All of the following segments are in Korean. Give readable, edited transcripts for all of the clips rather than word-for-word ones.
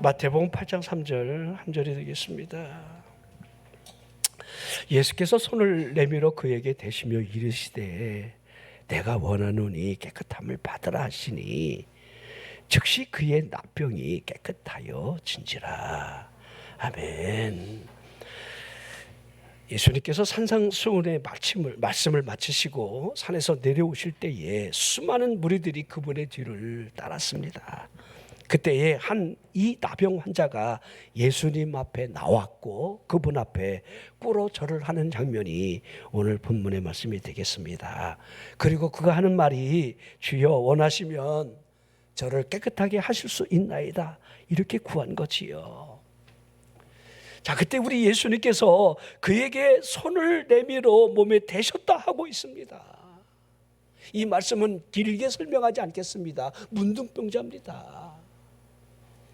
마태복음 8장 3절 한 절이 되겠습니다. 예수께서 손을 내밀어 그에게 대시며 이르시되 내가 원하노니 깨끗함을 받으라 하시니 즉시 그의 나병이 깨끗하여 진지라. 아멘. 예수님께서 산상수훈의 말씀을 마치시고 산에서 내려오실 때에 수많은 무리들이 그분의 뒤를 따랐습니다. 그때에 이 나병 환자가 예수님 앞에 나왔고 그분 앞에 꿇어 절을 하는 장면이 오늘 본문의 말씀이 되겠습니다. 그리고 그가 하는 말이 주여 원하시면 저를 깨끗하게 하실 수 있나이다, 이렇게 구한 거지요. 자, 그때 우리 예수님께서 그에게 손을 내밀어 몸에 대셨다 하고 있습니다. 이 말씀은 길게 설명하지 않겠습니다. 문둥병자입니다.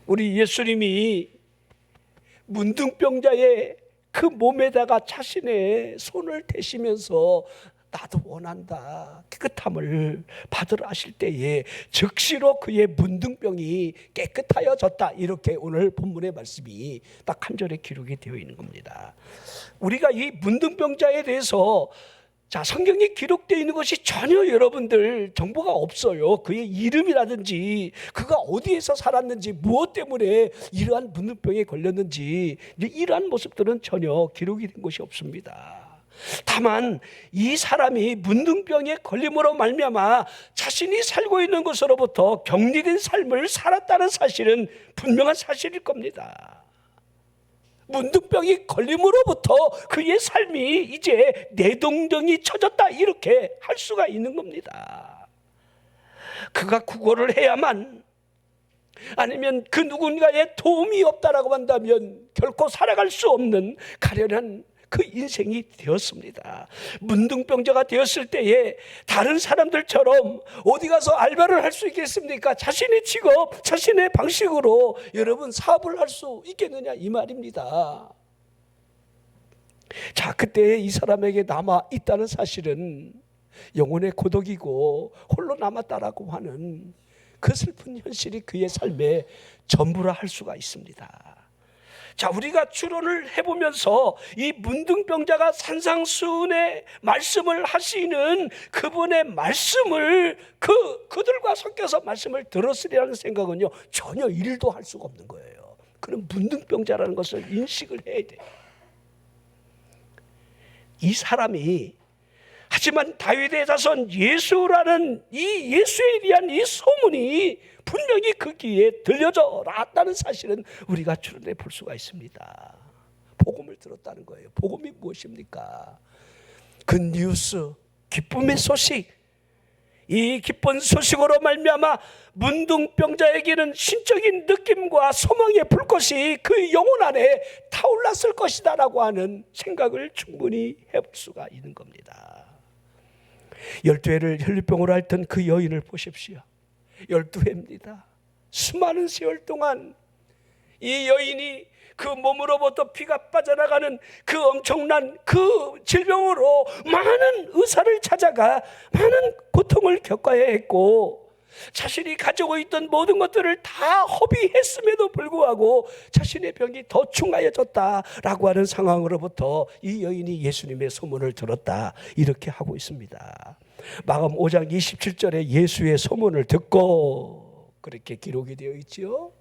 우리 예수님이 문둥병자의 그 몸에다가 자신의 손을 대시면서 나도 원한다, 깨끗함을 받으라 하실 때에 즉시로 그의 문둥병이 깨끗하여졌다, 이렇게 오늘 본문의 말씀이 딱 한 절에 기록이 되어 있는 겁니다. 우리가 이 문둥병자에 대해서 성경에 기록되어 있는 것이 전혀 여러분들 정보가 없어요. 그의 이름이라든지 그가 어디에서 살았는지 무엇 때문에 이러한 문둥병에 걸렸는지 이러한 모습들은 전혀 기록이 된 것이 없습니다. 다만 이 사람이 문둥병에 걸림으로 말미암아 자신이 살고 있는 곳으로부터 격리된 삶을 살았다는 사실은 분명한 사실일 겁니다. 문둥병이 걸림으로부터 그의 삶이 이제 내동댕이 쳐졌다, 이렇게 할 수가 있는 겁니다. 그가 구걸을 해야만, 아니면 그 누군가의 도움이 없다라고 한다면 결코 살아갈 수 없는 가련한 그 인생이 되었습니다. 문둥병자가 되었을 때에 다른 사람들처럼 어디 가서 알바를 할 수 있겠습니까? 자신의 직업, 자신의 방식으로 여러분 사업을 할 수 있겠느냐, 이 말입니다. 자, 그때 이 사람에게 남아 있다는 사실은 영혼의 고독이고 홀로 남았다라고 하는 그 슬픈 현실이 그의 삶의 전부라 할 수가 있습니다. 자, 우리가 추론을 해보면서 이 문둥병자가 산상수훈의 말씀을 하시는 그분의 말씀을 그들과 섞여서 말씀을 들었으리라는 생각은요, 전혀 일도 할 수가 없는 거예요. 그런 문둥병자라는 것을 인식을 해야 돼요. 이 사람이 하지만 다윗의 자손 예수라는 이 예수에 대한 이 소문이 분명히 그 귀에 들려져 나왔다는 사실은 우리가 추론해 볼 수가 있습니다. 복음을 들었다는 거예요. 복음이 무엇입니까? 그 뉴스, 기쁨의 소식. 이 기쁜 소식으로 말미암아 문둥병자에게는 신적인 느낌과 소망의 불꽃이 그 영혼 안에 타올랐을 것이다라고 하는 생각을 충분히 해볼 수가 있는 겁니다. 12회를 혈류병으로 앓던 그 여인을 보십시오. 12회입니다. 수많은 세월 동안 이 여인이 그 몸으로부터 피가 빠져나가는 그 엄청난 그 질병으로 많은 의사를 찾아가 많은 고통을 겪어야 했고, 자신이 가지고 있던 모든 것들을 다 허비했음에도 불구하고 자신의 병이 더 중하여졌다라고 하는 상황으로부터 이 여인이 예수님의 소문을 들었다, 이렇게 하고 있습니다. 마가복음 5장 27절에 예수의 소문을 듣고, 그렇게 기록이 되어 있지요.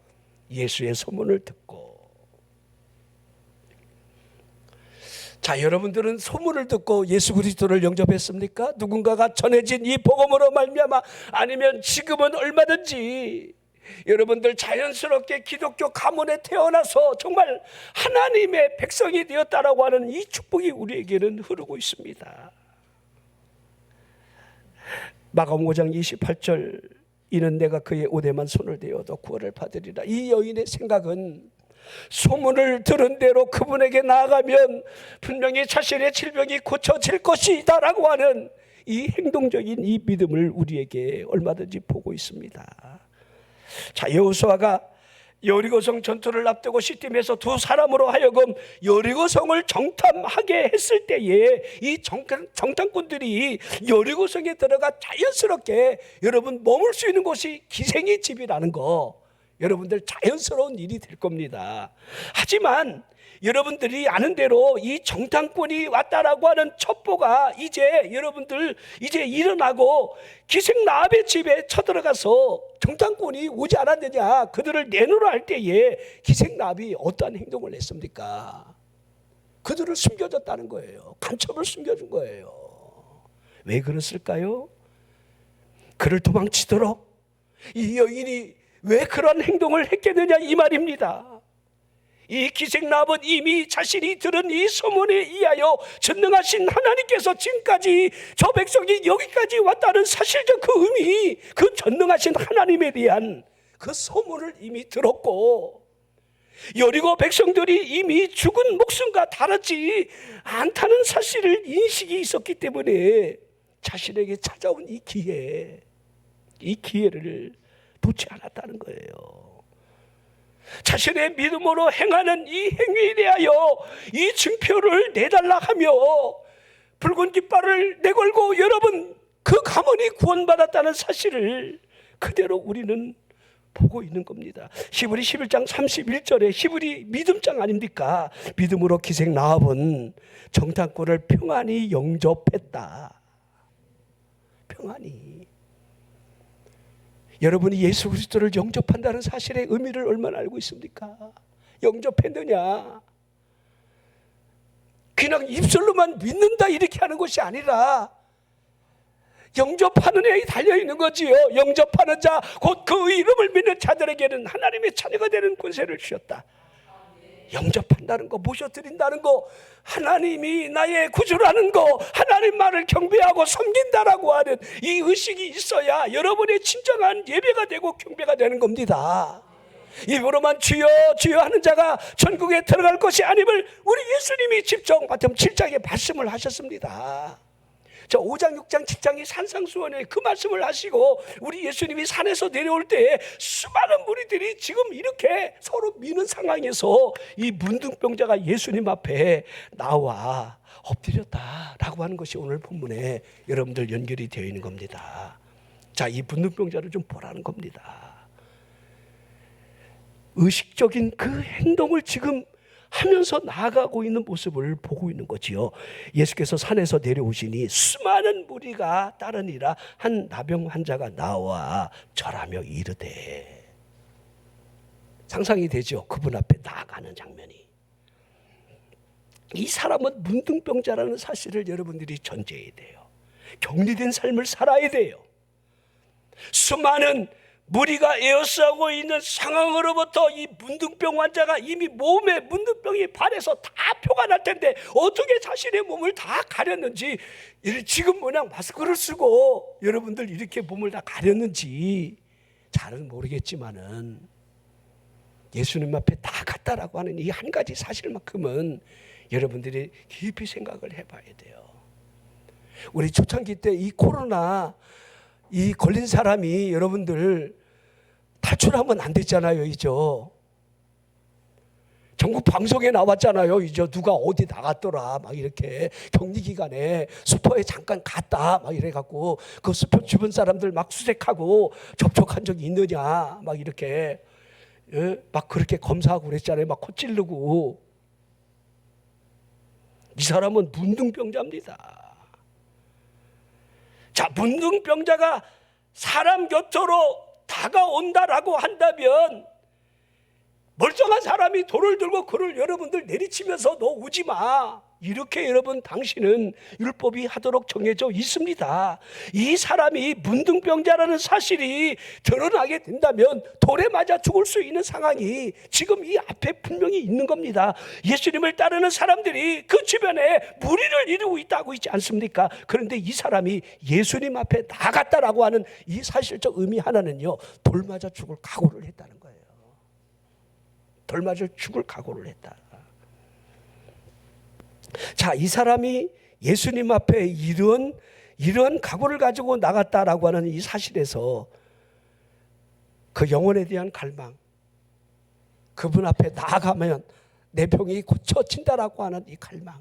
예수의 소문을 듣고. 자, 여러분들은 소문을 듣고 예수 그리스도를 영접했습니까? 누군가가 전해진 이 복음으로 말미암아, 아니면 지금은 얼마든지 여러분들 자연스럽게 기독교 가문에 태어나서 정말 하나님의 백성이 되었다라고 하는 이 축복이 우리에게는 흐르고 있습니다. 마가복음 5장 28절, 이는 내가 그의 옷에만 손을 대어도 구원을 받으리라. 이 여인의 생각은 소문을 들은 대로 그분에게 나아가면 분명히 자신의 질병이 고쳐질 것이다 라고 하는 이 행동적인 이 믿음을 우리에게 얼마든지 보고 있습니다. 자, 여호수아가 여리고성 전투를 앞두고 시팀에서 두 사람으로 하여금 여리고성을 정탐하게 했을 때에 이 정탐꾼들이 여리고성에 들어가 자연스럽게 여러분 머물 수 있는 곳이 기생의 집이라는 거, 여러분들 자연스러운 일이 될 겁니다. 하지만 여러분들이 아는 대로 이 정탐꾼이 왔다라고 하는 첩보가 이제 여러분들 이제 일어나고 기생나합의 집에 쳐들어가서 정탐꾼이 오지 않았느냐, 그들을 내놓으라 할 때에 기생나합이 어떠한 행동을 했습니까? 그들을 숨겨줬다는 거예요. 간첩을 숨겨준 거예요. 왜 그랬을까요? 그를 도망치도록 이 여인이 왜 그런 행동을 했게 되냐, 이 말입니다. 이 기생나합은 이미 자신이 들은 이 소문에 의하여 전능하신 하나님께서 지금까지 저 백성이 여기까지 왔다는 사실적 그 의미, 그 전능하신 하나님에 대한 그 소문을 이미 들었고, 여리고 백성들이 이미 죽은 목숨과 다르지 않다는 사실을 인식이 있었기 때문에 자신에게 찾아온 이 기회를 놓지 않았다는 거예요. 자신의 믿음으로 행하는 이 행위에 대하여 이 증표를 내달라 하며 붉은 깃발을 내걸고 여러분 그 가문이 구원받았다는 사실을 그대로 우리는 보고 있는 겁니다. 히브리 11장 31절에 히브리 믿음장 아닙니까? 믿음으로 기생나합은 정탐꾼을 평안히 영접했다. 평안히. 여러분이 예수 그리스도를 영접한다는 사실의 의미를 얼마나 알고 있습니까? 영접했느냐? 그냥 입술로만 믿는다 이렇게 하는 것이 아니라 영접하는 데 달려있는 거지요. 영접하는 자, 곧 그 이름을 믿는 자들에게는 하나님의 자녀가 되는 권세를 주셨다. 영접한다는 거, 모셔드린다는 거, 하나님이 나의 구주라는 거, 하나님 말을 경배하고 섬긴다라고 하는 이 의식이 있어야 여러분의 진정한 예배가 되고 경배가 되는 겁니다. 입으로만 주여 주여 하는 자가 천국에 들어갈 것이 아님을 우리 예수님이 직접 마태복음 7장에 말씀을 하셨습니다. 저 5장, 6장, 7장이 산상수훈에 그 말씀을 하시고 우리 예수님이 산에서 내려올 때 수많은 무리들이 지금 이렇게 서로 미는 상황에서 이 문둥병자가 예수님 앞에 나와 엎드렸다라고 하는 것이 오늘 본문에 여러분들 연결이 되어 있는 겁니다. 자, 이 문둥병자를 좀 보라는 겁니다. 의식적인 그 행동을 지금 하면서 나아가고 있는 모습을 보고 있는 거지요. 예수께서 산에서 내려오시니 수많은 무리가 따르니라 한 나병 환자가 나와 절하며 이르되. 상상이 되죠. 그분 앞에 나아가는 장면이. 이 사람은 문둥병자라는 사실을 여러분들이 전제해야 돼요. 격리된 삶을 살아야 돼요. 수많은 무리가 에어싸고 있는 상황으로부터 이 문둥병 환자가 이미 몸에 문둥병이 발에서 다 표가 날 텐데 어떻게 자신의 몸을 다 가렸는지, 지금 뭐냐 마스크를 쓰고 여러분들 이렇게 몸을 다 가렸는지 잘은 모르겠지만은 예수님 앞에 다 갔다라고 하는 이 한 가지 사실만큼은 여러분들이 깊이 생각을 해봐야 돼요. 우리 초창기 때 이 코로나 이 걸린 사람이 여러분들 탈출하면 안 됐잖아요, 이죠. 전국 방송에 나왔잖아요, 이죠. 누가 어디 나갔더라, 막 이렇게 격리 기간에 수포에 잠깐 갔다, 막 이래갖고 그 수포 주변 사람들 막 수색하고 접촉한 적이 있느냐, 막 이렇게 막 그렇게 검사하고 그랬잖아요, 막 코 찌르고. 이 사람은 문둥병자입니다. 자, 문둥병자가 사람 곁으로 다가온다라고 한다면 멀쩡한 사람이 돌을 들고 그를 여러분들 내리치면서 너 오지 마, 이렇게 여러분 당신은 율법이 하도록 정해져 있습니다. 이 사람이 문둥병자라는 사실이 드러나게 된다면 돌에 맞아 죽을 수 있는 상황이 지금 이 앞에 분명히 있는 겁니다. 예수님을 따르는 사람들이 그 주변에 무리를 이루고 있다고 있지 않습니까? 그런데 이 사람이 예수님 앞에 나갔다라고 하는 이 사실적 의미 하나는요, 돌 맞아 죽을 각오를 했다는 거예요. 돌 맞아 죽을 각오를 했다. 자, 이 사람이 예수님 앞에 이런 각오를 가지고 나갔다라고 하는 이 사실에서 그 영혼에 대한 갈망, 그분 앞에 나아가면 내 병이 고쳐진다라고 하는 이 갈망.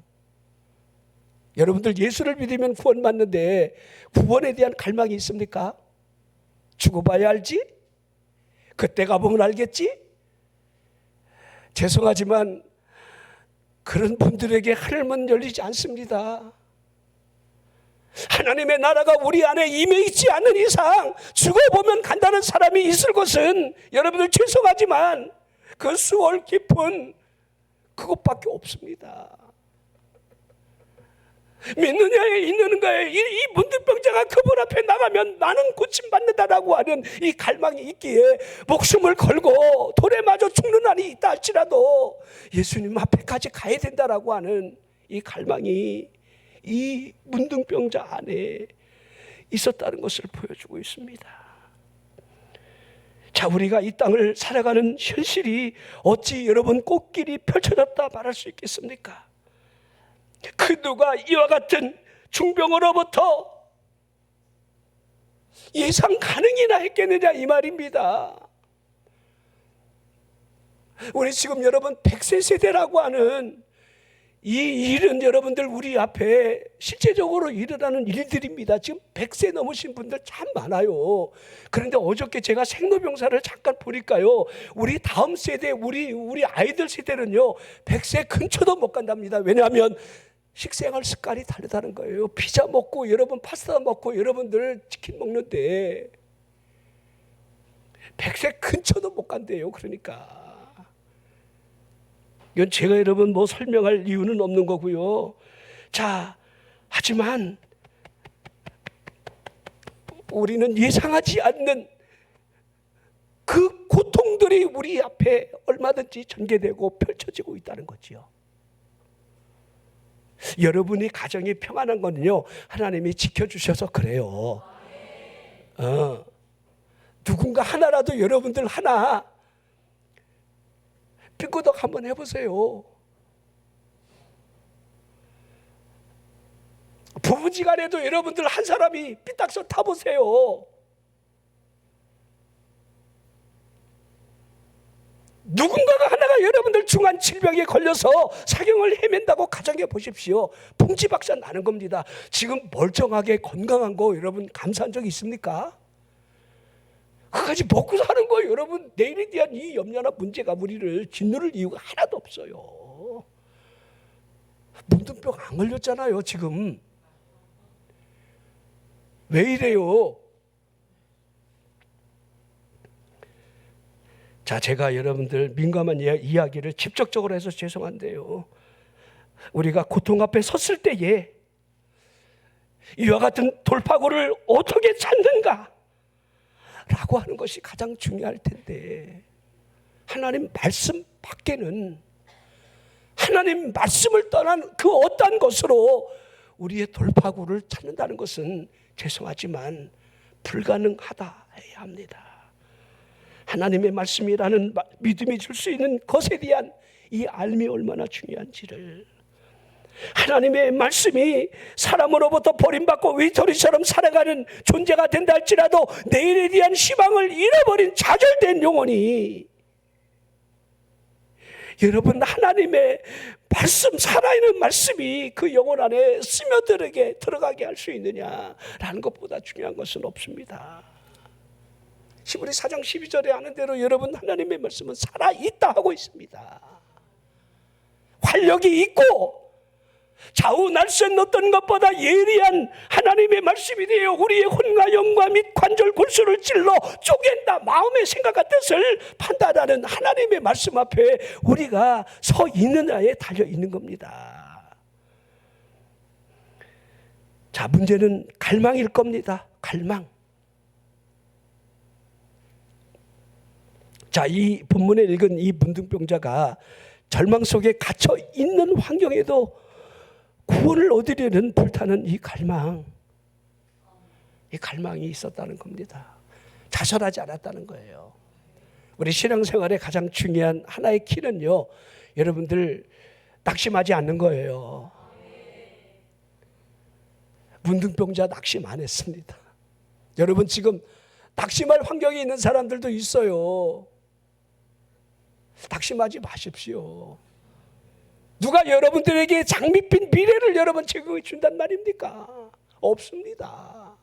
여러분들 예수를 믿으면 구원받는데 구원에 대한 갈망이 있습니까? 죽어봐야 알지? 그때 가보면 알겠지? 죄송하지만 그런 분들에게 하늘문 열리지 않습니다. 하나님의 나라가 우리 안에 임해 있지 않는 이상 죽어보면 간다는 사람이 있을 것은 여러분들 죄송하지만 그 수월 깊은 그것밖에 없습니다. 믿느냐에 있는가에 이 문둥병자가 그분 앞에 나가면 나는 고침받는다라고 하는 이 갈망이 있기에 목숨을 걸고 돌에 맞아 죽는 날이 있다 할지라도 예수님 앞에까지 가야 된다라고 하는 이 갈망이 이 문둥병자 안에 있었다는 것을 보여주고 있습니다. 자, 우리가 이 땅을 살아가는 현실이 어찌 여러분 꽃길이 펼쳐졌다 말할 수 있겠습니까? 그 누가 이와 같은 중병으로부터 예상 가능이나 했겠느냐 이 말입니다. 우리 지금 여러분 100세 세대라고 하는 이 일은 여러분들 우리 앞에 실제적으로 일어나는 일들입니다. 지금 100세 넘으신 분들 참 많아요. 그런데 어저께 제가 생로병사를 잠깐 보니까요, 우리 다음 세대, 우리 아이들 세대는요 100세 근처도 못 간답니다. 왜냐하면 식생활 습관이 다르다는 거예요. 피자 먹고 여러분 파스타 먹고 여러분들 치킨 먹는데 100세 근처도 못 간대요. 그러니까 이건 제가 여러분 뭐 설명할 이유는 없는 거고요. 자, 하지만 우리는 예상하지 않는 그 고통들이 우리 앞에 얼마든지 전개되고 펼쳐지고 있다는 거지요. 여러분이 가정이 평안한 거는요 하나님이 지켜주셔서 그래요. 누군가 하나라도 여러분들 하나 삐꾸덕 한번 해보세요. 부부지간에도 여러분들 한 사람이 삐딱서 타보세요. 누군가가 하나가 여러분들 중한 질병에 걸려서 사경을 헤맨다고 가정해 보십시오. 풍지박산 나는 겁니다. 지금 멀쩡하게 건강한 거 여러분 감사한 적 있습니까? 그까지 먹고 사는 거 여러분 내일에 대한 이 염려나 문제가 우리를 짓누를 이유가 하나도 없어요. 문둥병 안 걸렸잖아요 지금. 왜 이래요? 자, 제가 여러분들 민감한 이야기를 직접적으로 해서 죄송한데요, 우리가 고통 앞에 섰을 때에 이와 같은 돌파구를 어떻게 찾는가 라고 하는 것이 가장 중요할 텐데, 하나님 말씀 밖에는 하나님 말씀을 떠난 그 어떠한 것으로 우리의 돌파구를 찾는다는 것은 죄송하지만 불가능하다 해야 합니다. 하나님의 말씀이라는 믿음이 줄 수 있는 것에 대한 이 알미 얼마나 중요한지를, 하나님의 말씀이 사람으로부터 버림받고 위토리처럼 살아가는 존재가 된다 할지라도 내일에 대한 희망을 잃어버린 좌절된 영혼이 여러분 하나님의 말씀, 살아있는 말씀이 그 영혼 안에 스며들게 들어가게 할 수 있느냐라는 것보다 중요한 것은 없습니다. 히브리 4장 12절에 하는 대로 여러분 하나님의 말씀은 살아있다 하고 있습니다. 활력이 있고 좌우 날쌘 어떤 것보다 예리한 하나님의 말씀이 되어 우리의 혼과 영과 및 관절 골수를 찔러 쪼갠다, 마음의 생각과 뜻을 판단하는 하나님의 말씀 앞에 우리가 서 있느냐에 달려 있는 겁니다. 자, 문제는 갈망일 겁니다. 갈망. 자, 이 본문에 읽은 이 문둥병자가 절망 속에 갇혀 있는 환경에도 구원을 얻으려는 불타는 이 갈망이 있었다는 겁니다. 자살하지 않았다는 거예요. 우리 신앙생활의 가장 중요한 하나의 키는요, 여러분들 낙심하지 않는 거예요. 문둥병자 낙심 안 했습니다. 여러분 지금 낙심할 환경에 있는 사람들도 있어요. 낙심하지 마십시오. 누가 여러분들에게 장밋빛 미래를 여러분 제공해 준단 말입니까? 없습니다.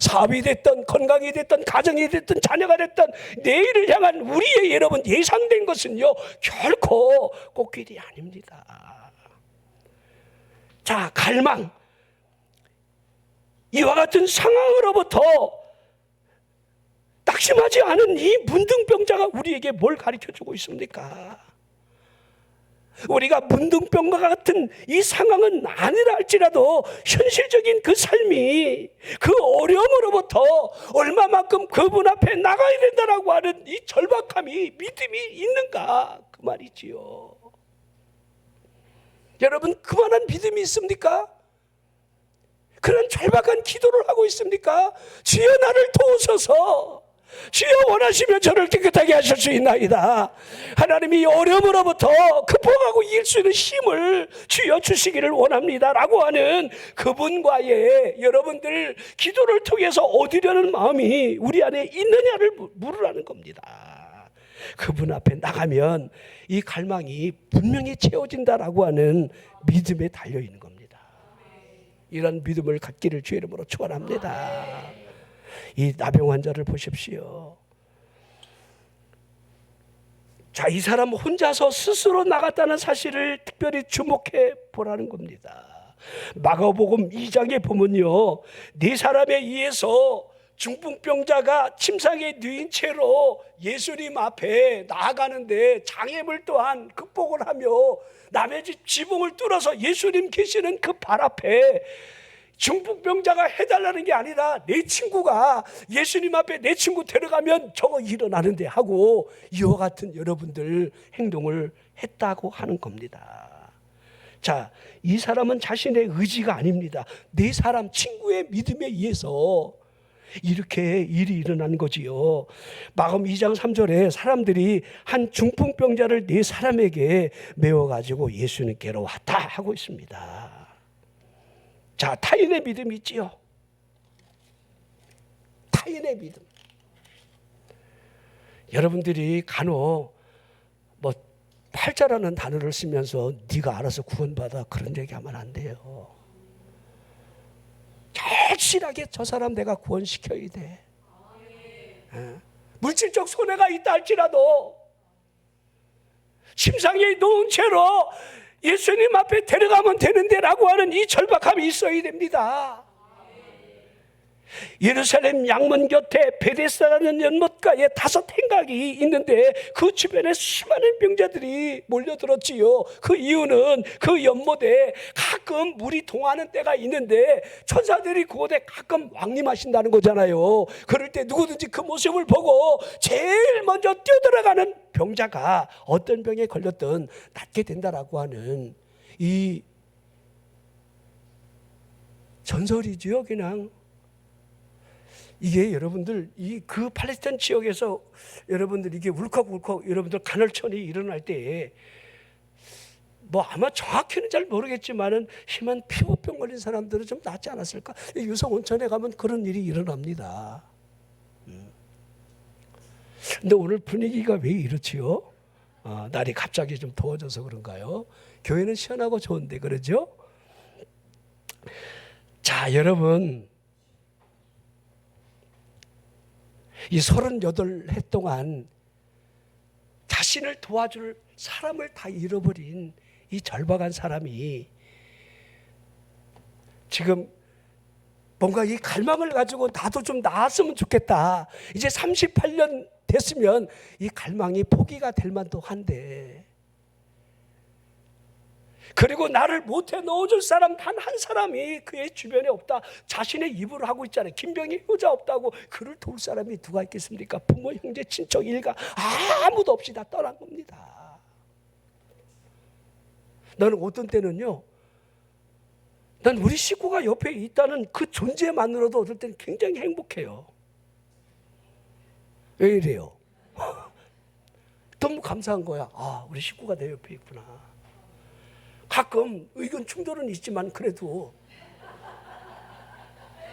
사업이 됐든 건강이 됐든 가정이 됐든 자녀가 됐든 내일을 향한 우리의 여러분 예상된 것은요 결코 꽃길이 아닙니다. 자, 갈망, 이와 같은 상황으로부터 낙심하지 않은 이 문둥병자가 우리에게 뭘 가르쳐주고 있습니까? 우리가 문둥병과 같은 이 상황은 아니라 할지라도 현실적인 그 삶이 그 어려움으로부터 얼마만큼 그분 앞에 나가야 된다라고 하는 이 절박함이 믿음이 있는가 그 말이지요. 여러분, 그만한 믿음이 있습니까? 그런 절박한 기도를 하고 있습니까? 주여 나를 도우소서, 주여 원하시면 저를 깨끗하게 하실 수 있나이다. 하나님이 어려움으로부터 극복하고 이길 수 있는 힘을 주여 주시기를 원합니다 라고 하는 그분과의 여러분들 기도를 통해서 얻으려는 마음이 우리 안에 있느냐를 물으라는 겁니다. 그분 앞에 나가면 이 갈망이 분명히 채워진다라고 하는 믿음에 달려있는 겁니다. 이런 믿음을 갖기를 주의 이름으로 축원합니다. 이 나병 환자를 보십시오. 자, 이 사람 혼자서 스스로 나갔다는 사실을 특별히 주목해 보라는 겁니다. 마가복음 2장에 보면요, 네 사람에 의해서 중풍병자가 침상에 누인 채로 예수님 앞에 나아가는데 장애물 또한 극복을 하며 남의 집 지붕을 뚫어서 예수님 계시는 그 발 앞에 중풍병자가 해달라는 게 아니라 내 친구가 예수님 앞에 내 친구 데려가면 저거 일어나는데 하고 이와 같은 여러분들 행동을 했다고 하는 겁니다. 자, 이 사람은 자신의 의지가 아닙니다. 네 사람 친구의 믿음에 의해서 이렇게 일이 일어난 거지요. 마가복음 2장 3절에 사람들이 한 중풍병자를 네 사람에게 메워가지고 예수님께로 왔다 하고 있습니다. 자, 타인의 믿음이 있지요. 타인의 믿음. 여러분들이 간혹 뭐 팔자라는 단어를 쓰면서 네가 알아서 구원받아 그런 얘기하면 안 돼요. 절실하게 저 사람 내가 구원시켜야 돼. 물질적 손해가 있다 할지라도 침상에 놓은 채로 예수님 앞에 데려가면 되는데 라고 하는 이 절박함이 있어야 됩니다. 예루살렘 양문 곁에 베데스다라는 연못가에 5 행각이 있는데 그 주변에 수많은 병자들이 몰려들었지요. 그 이유는 그 연못에 가끔 물이 동하는 때가 있는데 천사들이 그곳에 가끔 왕림하신다는 거잖아요. 그럴 때 누구든지 그 모습을 보고 제일 먼저 뛰어들어가는 병자가 어떤 병에 걸렸든 낫게 된다라고 하는 이 전설이지요. 그냥 이게 여러분들 그 팔레스타인 지역에서 여러분들 이게 울컥울컥 여러분들 간헐천이 일어날 때 뭐 아마 정확히는 잘 모르겠지만은 심한 피부병 걸린 사람들은 좀 낫지 않았을까? 유성 온천에 가면 그런 일이 일어납니다. 근데 오늘 분위기가 왜 이렇지요? 날이 갑자기 좀 더워져서 그런가요? 교회는 시원하고 좋은데 그러죠? 자, 여러분, 이 38해 동안 자신을 도와줄 사람을 다 잃어버린 이 절박한 사람이 지금 뭔가 이 갈망을 가지고 나도 좀 나았으면 좋겠다. 이제 38년 됐으면 이 갈망이 포기가 될 만도 한데, 그리고 나를 못해 넣어줄 사람 단 한 사람이 그의 주변에 없다. 자신의 입으로 하고 있잖아요. 김병희 효자 없다고. 그를 도울 사람이 누가 있겠습니까? 부모, 형제, 친척, 일가 아무도 없이 다 떠난 겁니다. 나는 어떤 때는요, 난 우리 식구가 옆에 있다는 그 존재만으로도 어떨 때는 굉장히 행복해요. 왜 이래요? 너무 감사한 거야. 아, 우리 식구가 내 옆에 있구나. 가끔 의견 충돌은 있지만 그래도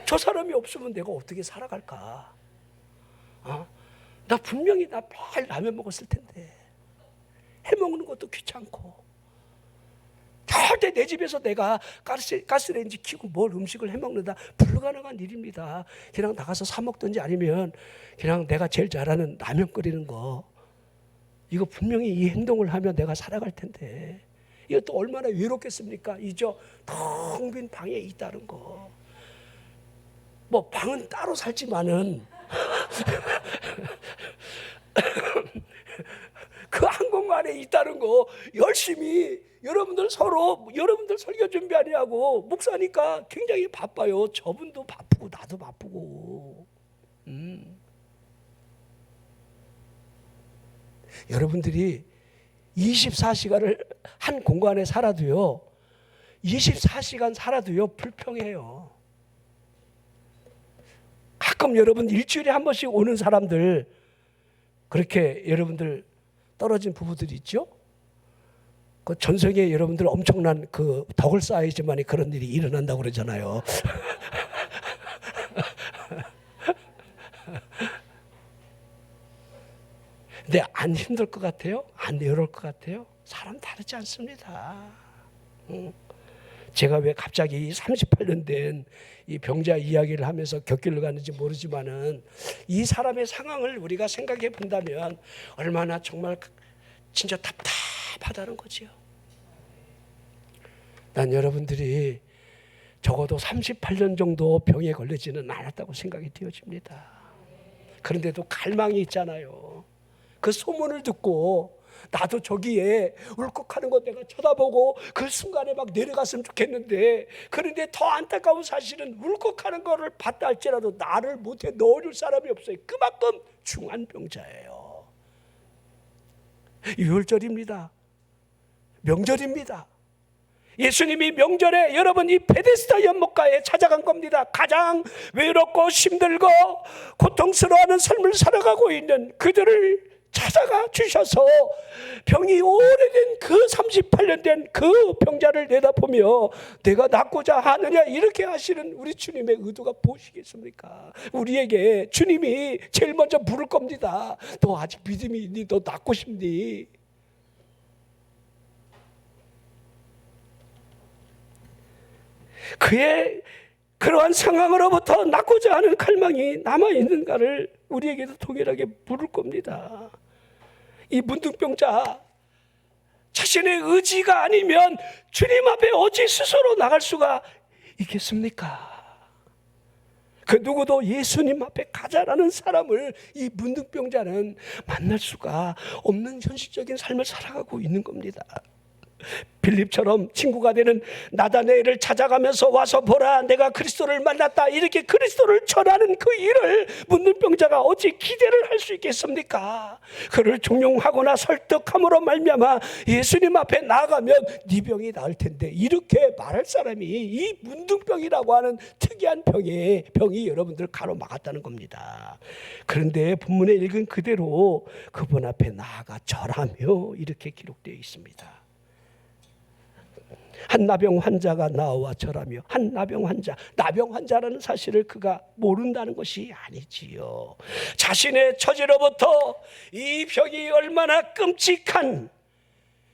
저 사람이 없으면 내가 어떻게 살아갈까? 나 분명히 나 매일 라면 먹었을 텐데 해먹는 것도 귀찮고 절대 내 집에서 내가 가스레인지 켜고 뭘 음식을 해먹는다, 불가능한 일입니다. 그냥 나가서 사 먹든지 아니면 그냥 내가 제일 잘하는 라면 끓이는 거, 이거 분명히 이 행동을 하면 내가 살아갈 텐데 이것도 얼마나 외롭겠습니까? 이죠, 텅 빈 방에 있다는 거. 뭐 방은 따로 살지만은 그 한 공간에 있다는 거 열심히 여러분들 서로 여러분들 설교 준비하느라고 목사니까 굉장히 바빠요. 저분도 바쁘고 나도 바쁘고. 여러분들이 24시간을 한 공간에 살아도요, 24시간 살아도요 불평해요. 가끔 여러분 일주일에 한 번씩 오는 사람들, 그렇게 여러분들 떨어진 부부들이 있죠. 그 전생에 여러분들 엄청난 그 덕을 쌓아야지만 그런 일이 일어난다고 그러잖아요. 근데 안 힘들 것 같아요? 안 외로울 것 같아요? 사람 다르지 않습니다. 제가 왜 갑자기 38년 된 이 병자 이야기를 하면서 곁길을 가는지 모르지만은 이 사람의 상황을 우리가 생각해 본다면 얼마나 정말 진짜 답답하다는 거지요. 난 여러분들이 적어도 38년 정도 병에 걸리지는 않았다고 생각이 되어집니다. 그런데도 갈망이 있잖아요. 그 소문을 듣고 나도 저기에 울컥하는 거 내가 쳐다보고 그 순간에 막 내려갔으면 좋겠는데, 그런데 더 안타까운 사실은 울컥하는 거를 봤다 할지라도 나를 못해 넣어줄 사람이 없어요. 그만큼 중한 병자예요. 유월절입니다. 명절입니다. 예수님이 명절에 여러분 이 베데스다 연못가에 찾아간 겁니다. 가장 외롭고 힘들고 고통스러워하는 삶을 살아가고 있는 그들을 찾아가 주셔서 병이 오래된 그 38년 된 그 병자를 내다보며 내가 낫고자 하느냐 이렇게 하시는 우리 주님의 의도가 무엇이겠습니까? 우리에게 주님이 제일 먼저 물을 겁니다. 너 아직 믿음이 있니? 너 낫고 싶니? 그의 그러한 상황으로부터 낫고자 하는 갈망이 남아있는가를 우리에게도 동일하게 물을 겁니다. 이 문둥병자, 자신의 의지가 아니면 주님 앞에 어찌 스스로 나갈 수가 있겠습니까? 그 누구도 예수님 앞에 가자라는 사람을 이 문둥병자는 만날 수가 없는 현실적인 삶을 살아가고 있는 겁니다. 빌립처럼 친구가 되는 나다네엘을 찾아가면서 와서 보라 내가 그리스도를 만났다 이렇게 그리스도를 전하는 그 일을 문둥병자가 어찌 기대를 할 수 있겠습니까? 그를 종용하거나 설득함으로 말미암아 예수님 앞에 나아가면 네 병이 나을 텐데 이렇게 말할 사람이 이 문둥병이라고 하는 특이한 병이 여러분들 가로막았다는 겁니다. 그런데 본문에 읽은 그대로 그분 앞에 나아가 절하며 이렇게 기록되어 있습니다. 한 나병 환자가 나와 절하며, 한 나병 환자, 나병 환자라는 사실을 그가 모른다는 것이 아니지요. 자신의 처지로부터 이 병이 얼마나 끔찍한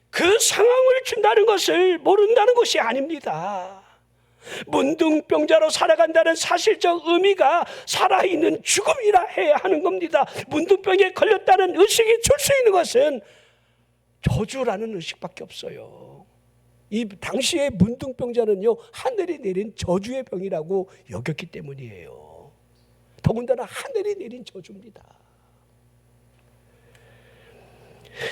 그 상황을 준다는 것을 모른다는 것이 아닙니다. 문둥병자로 살아간다는 사실적 의미가 살아있는 죽음이라 해야 하는 겁니다. 문둥병에 걸렸다는 의식이 줄 수 있는 것은 저주라는 의식밖에 없어요. 이 당시의 문둥병자는요, 하늘이 내린 저주의 병이라고 여겼기 때문이에요. 더군다나 하늘이 내린 저주입니다.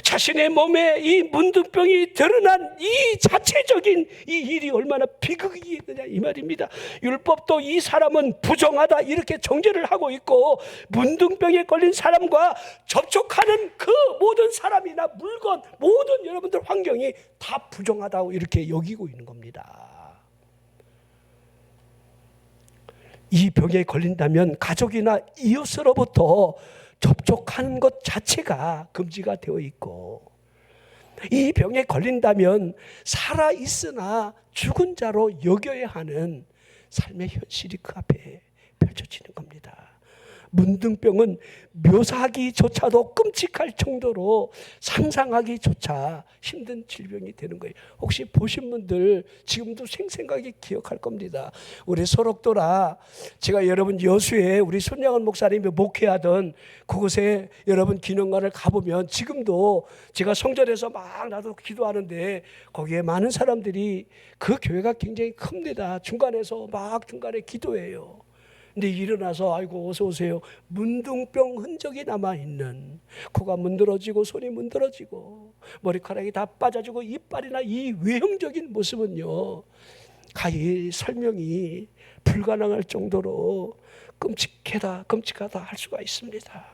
자신의 몸에 이 문둥병이 드러난 이 자체적인 이 일이 얼마나 비극이겠느냐 이 말입니다. 율법도 이 사람은 부정하다 이렇게 정죄를 하고 있고, 문둥병에 걸린 사람과 접촉하는 그 모든 사람이나 물건, 모든 여러분들 환경이 다 부정하다고 이렇게 여기고 있는 겁니다. 이 병에 걸린다면 가족이나 이웃으로부터 접촉하는 것 자체가 금지가 되어 있고, 이 병에 걸린다면 살아있으나 죽은 자로 여겨야 하는 삶의 현실이 그 앞에 펼쳐지는 겁니다. 문둥병은 묘사하기조차도 끔찍할 정도로 상상하기조차 힘든 질병이 되는 거예요. 혹시 보신 분들 지금도 생생하게 기억할 겁니다. 우리 소록도라, 제가 여러분 여수에 우리 손양원 목사님이 목회하던 그곳에 여러분 기념관을 가보면 지금도 제가 성전에서 막 나도 기도하는데 거기에 많은 사람들이, 그 교회가 굉장히 큽니다. 중간에서 막 중간에 기도해요. 근데 일어나서 아이고 어서 오세요. 문둥병 흔적이 남아있는, 코가 문드러지고 손이 문드러지고 머리카락이 다 빠져지고 이빨이나 이 외형적인 모습은요 가히 설명이 불가능할 정도로 끔찍하다 할 수가 있습니다.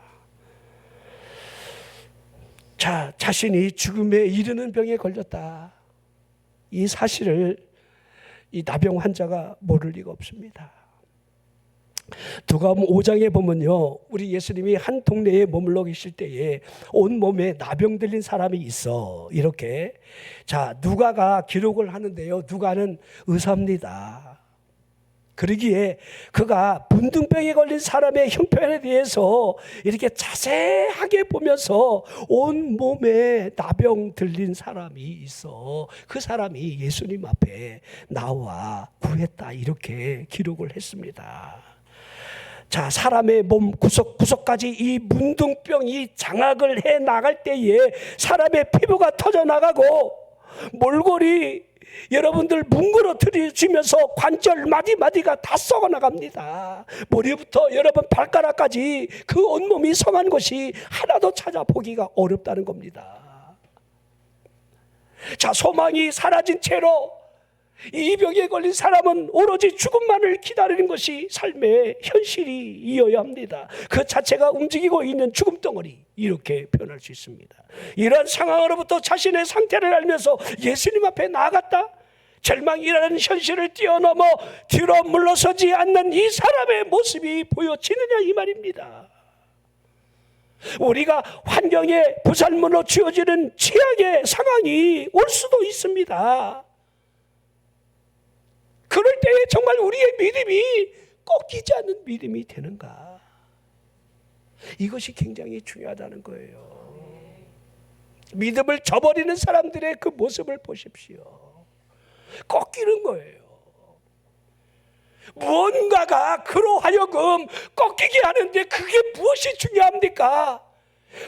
자, 자신이 죽음에 이르는 병에 걸렸다, 이 사실을 이 나병 환자가 모를 리가 없습니다. 누가복음 5장에 보면요, 우리 예수님이 한 동네에 머물러 계실 때에 온 몸에 나병 들린 사람이 있어, 이렇게. 자, 누가가 기록을 하는데요, 누가는 의사입니다. 그러기에 그가 문둥병에 걸린 사람의 형편에 대해서 이렇게 자세하게 보면서 온 몸에 나병 들린 사람이 있어, 그 사람이 예수님 앞에 나와 구했다, 이렇게 기록을 했습니다. 자, 사람의 몸 구석구석까지 이 문둥병이 장악을 해 나갈 때에 사람의 피부가 터져 나가고 몰골이 여러분들 뭉그러뜨려지면서 관절 마디마디가 다 썩어 나갑니다. 머리부터 여러분 발가락까지 그 온몸이 성한 것이 하나도 찾아보기가 어렵다는 겁니다. 자, 소망이 사라진 채로 이 병에 걸린 사람은 오로지 죽음만을 기다리는 것이 삶의 현실이어야 합니다. 그 자체가 움직이고 있는 죽음 덩어리, 이렇게 표현할 수 있습니다. 이러한 상황으로부터 자신의 상태를 알면서 예수님 앞에 나아갔다, 절망이라는 현실을 뛰어넘어 뒤로 물러서지 않는 이 사람의 모습이 보여지느냐, 이 말입니다. 우리가 환경에 부살문으로 쥐어지는 최악의 상황이 올 수도 있습니다. 그럴 때에 정말 우리의 믿음이 꺾이지 않는 믿음이 되는가, 이것이 굉장히 중요하다는 거예요. 믿음을 저버리는 사람들의 그 모습을 보십시오. 꺾이는 거예요. 무언가가 그로 하여금 꺾이게 하는데 그게 무엇이 중요합니까?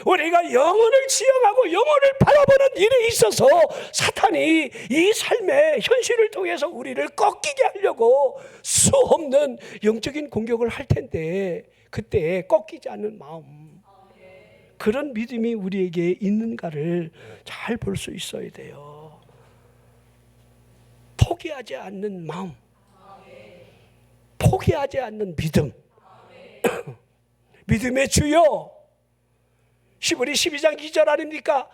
우리가 영혼을 지향하고 영혼을 바라보는 일에 있어서 사탄이 이 삶의 현실을 통해서 우리를 꺾이게 하려고 수없는 영적인 공격을 할 텐데, 그때 꺾이지 않는 마음, 그런 믿음이 우리에게 있는가를 잘 볼 수 있어야 돼요. 포기하지 않는 마음, 포기하지 않는 믿음. 믿음의 주여, 시브리 12장 2절 아닙니까?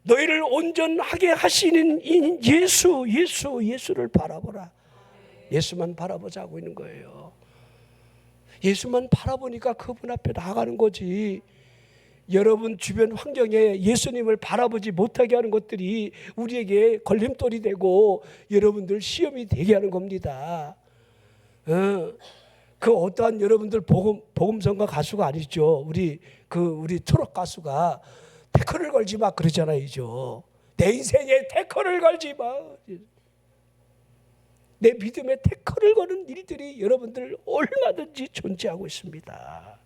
너희를 온전하게 하시는 이 예수를 바라보라. 예수만 바라보자 하고 있는 거예요. 예수만 바라보니까 그분 앞에 나가는 거지. 여러분 주변 환경에 예수님을 바라보지 못하게 하는 것들이 우리에게 걸림돌이 되고 여러분들 시험이 되게 하는 겁니다. 그 어떠한 여러분들 복음성가 가수가 아니죠. 우리 트롯 가수가 태클을 걸지 마 그러잖아요. 내 인생에 태클을 걸지 마. 내 믿음에 태클을 거는 일들이 여러분들 얼마든지 존재하고 있습니다.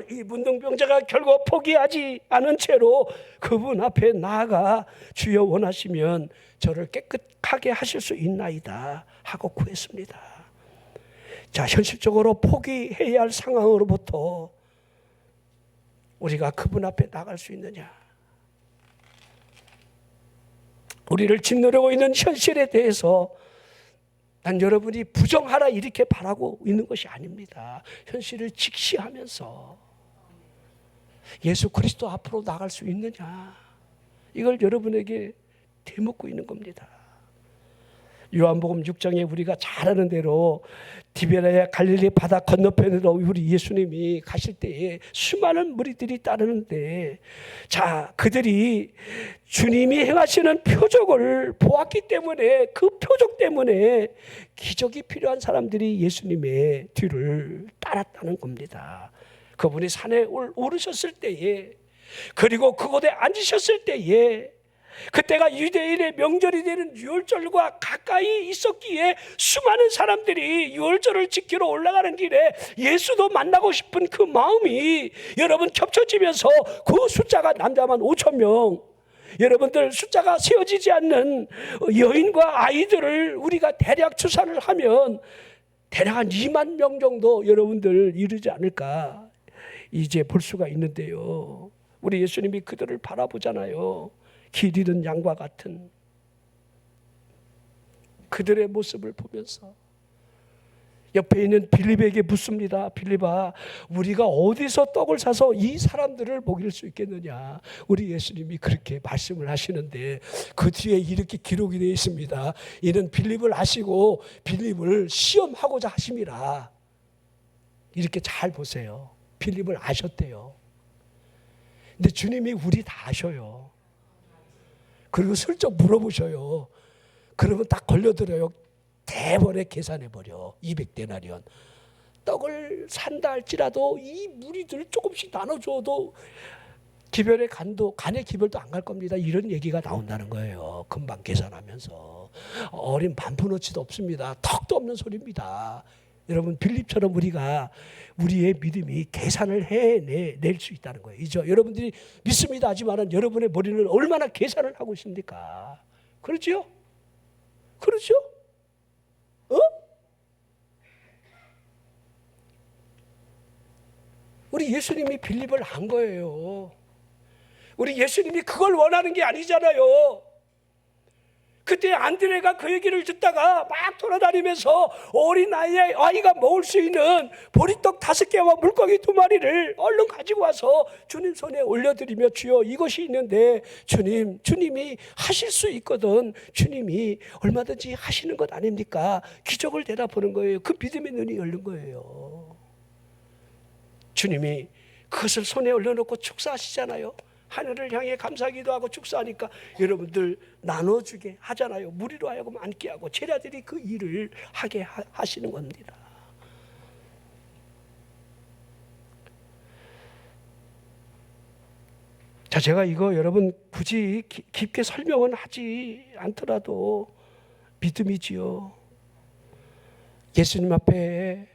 이 문둥병자가 결국 포기하지 않은 채로 그분 앞에 나아가 주여 원하시면 저를 깨끗하게 하실 수 있나이다 하고 구했습니다. 자, 현실적으로 포기해야 할 상황으로부터 우리가 그분 앞에 나갈 수 있느냐? 우리를 짓누르고 있는 현실에 대해서 난 여러분이 부정하라 이렇게 바라고 있는 것이 아닙니다. 현실을 직시하면서 예수 그리스도 앞으로 나갈 수 있느냐, 이걸 여러분에게 되묻고 있는 겁니다. 요한복음 6장에 우리가 잘 아는 대로 디베랴 갈릴리 바다 건너편으로 우리 예수님이 가실 때에 수많은 무리들이 따르는데, 자, 그들이 주님이 행하시는 표적을 보았기 때문에, 그 표적 때문에 기적이 필요한 사람들이 예수님의 뒤를 따랐다는 겁니다. 그분이 산에 오르셨을 때에, 그리고 그곳에 앉으셨을 때에, 그때가 유대인의 명절이 되는 유월절과 가까이 있었기에 수많은 사람들이 유월절을 지키러 올라가는 길에 예수도 만나고 싶은 그 마음이 여러분 겹쳐지면서 그 숫자가 남자만 5,000명, 여러분들 숫자가 세어지지 않는 여인과 아이들을 우리가 대략 추산을 하면 대략 한 2만 명 정도 여러분들 이르지 않을까 이제 볼 수가 있는데요. 우리 예수님이 그들을 바라보잖아요. 길 잃은 양과 같은 그들의 모습을 보면서 옆에 있는 빌립에게 묻습니다. 빌립아, 우리가 어디서 떡을 사서 이 사람들을 먹일 수 있겠느냐. 우리 예수님이 그렇게 말씀을 하시는데 그 뒤에 이렇게 기록이 되어 있습니다. 이는 빌립을 아시고 빌립을 시험하고자 하심이라. 이렇게 잘 보세요. 빌립을 아셨대요. 근데 주님이 우리 다 아셔요. 그리고 슬쩍 물어보셔요. 그러면 딱 걸려들어요. 대번에 계산해버려. 200데나리온. 떡을 산다 할지라도 이 무리들 조금씩 나눠줘도 간의 기별도 안 갈 겁니다. 이런 얘기가 나온다는 거예요. 금방 계산하면서. 어린 반푼어치도 없습니다. 턱도 없는 소리입니다. 여러분, 빌립처럼 우리가 우리의 믿음이 계산을 해낼 수 있다는 거예요. 이죠? 여러분들이 믿습니다 하지만 여러분의 머리는 얼마나 계산을 하고 있습니까? 그렇죠? 그렇죠? 우리 예수님이 빌립을 안 거예요. 우리 예수님이 그걸 원하는 게 아니잖아요. 그때 안드레가 그 얘기를 듣다가 막 돌아다니면서 어린 아이가 먹을 수 있는 보리떡 5개와 물고기 2마리를 얼른 가지고 와서 주님 손에 올려드리며 주여 이것이 있는데 주님이 하실 수 있거든. 주님이 얼마든지 하시는 것 아닙니까? 기적을 대답하는 거예요. 그 믿음의 눈이 열린 거예요. 주님이 그것을 손에 올려놓고 축사하시잖아요. 하늘을 향해 감사기도 하고 축사하니까 여러분들 나눠주게 하잖아요. 무리로 하여금 앉게 하고 제자들이 그 일을 하게 하시는 겁니다. 자, 제가 이거 여러분 굳이 깊게 설명은 하지 않더라도 믿음이지요. 예수님 앞에